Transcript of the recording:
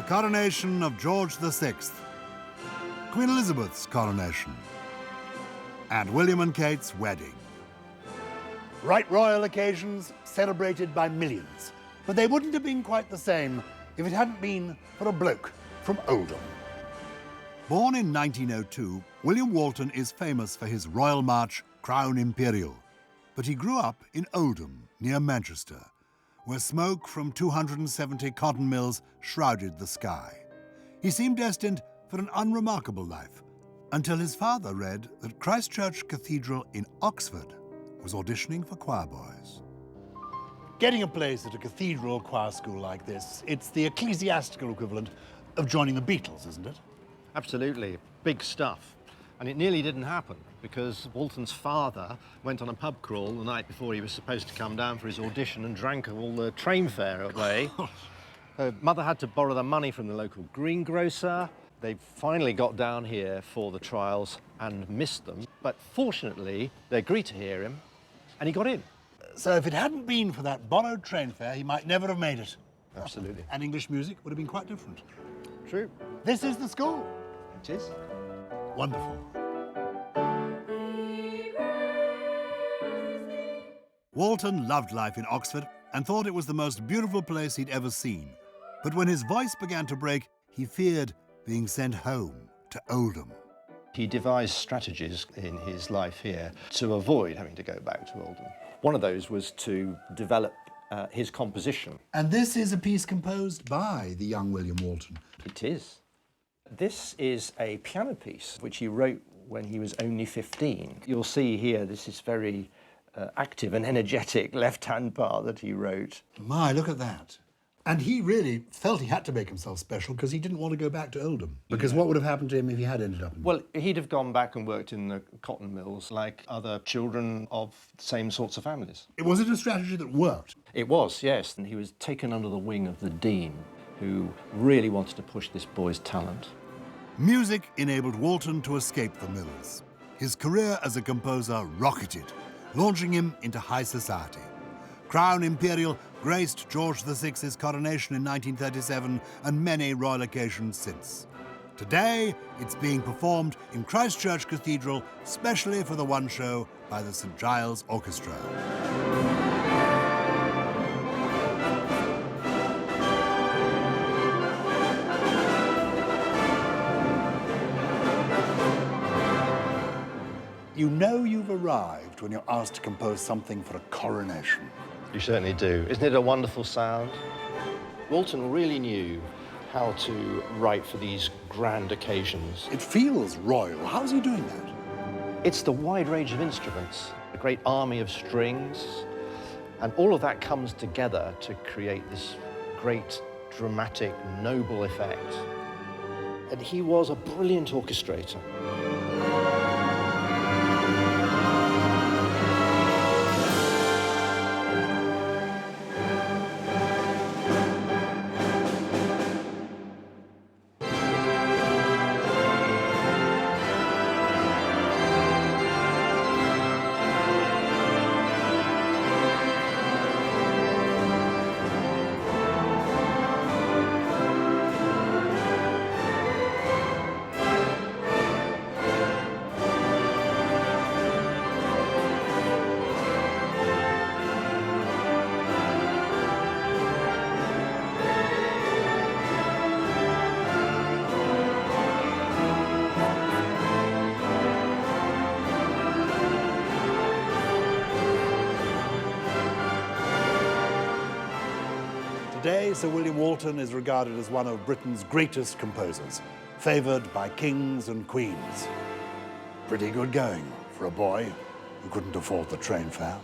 coronation of George VI, Queen Elizabeth's coronation, and William and Kate's wedding. Right royal occasions celebrated by millions, but they wouldn't have been quite the same if it hadn't been for a bloke from Oldham. Born in 1902, William Walton is famous for his royal march, Crown Imperial, but he grew up in Oldham, near Manchester, where smoke from 270 cotton mills shrouded the sky. He seemed destined for an unremarkable life, until his father read that Christ Church Cathedral in Oxford was auditioning for choir boys. Getting a place at a cathedral choir school like this, it's the ecclesiastical equivalent of joining the Beatles, isn't it? Absolutely, big stuff. And it nearly didn't happen because Walton's father went on a pub crawl the night before he was supposed to come down for his audition and drank all the train fare away. Mother had to borrow the money from the local greengrocer. They finally got down here for the trials and missed them. But fortunately, they agreed to hear him and he got in. So if it hadn't been for that borrowed train fare, he might never have made it. Absolutely. And English music would have been quite different. True. This is the school. It is. Wonderful. Walton loved life in Oxford and thought it was the most beautiful place he'd ever seen. But when his voice began to break, he feared being sent home to Oldham. He devised strategies in his life here to avoid having to go back to Oldham. One of those was to develop his composition. And this is a piece composed by the young William Walton. It is. This is a piano piece which he wrote when he was only 15. You'll see here this is very active and energetic left-hand part that he wrote. My, look at that. And he really felt he had to make himself special because he didn't want to go back to Oldham. Because what would have happened to him if he had ended up in... Well, he'd have gone back and worked in the cotton mills like other children of the same sorts of families. Was it a strategy that worked? It was, yes. And he was taken under the wing of the dean, who really wanted to push this boy's talent. Music enabled Walton to escape the mills. His career as a composer rocketed, launching him into high society. Crown Imperial graced George VI's coronation in 1937 and many royal occasions since. Today, it's being performed in Christ Church Cathedral, specially for the one show by the St. Giles Orchestra. You know you've arrived when you're asked to compose something for a coronation. You certainly do. Isn't it a wonderful sound? Walton really knew how to write for these grand occasions. It feels royal. How's he doing that? It's the wide range of instruments, a great army of strings, and all of that comes together to create this great, dramatic, noble effect. And he was a brilliant orchestrator. Today, Sir William Walton is regarded as one of Britain's greatest composers, favoured by kings and queens. Pretty good going for a boy who couldn't afford the train fare.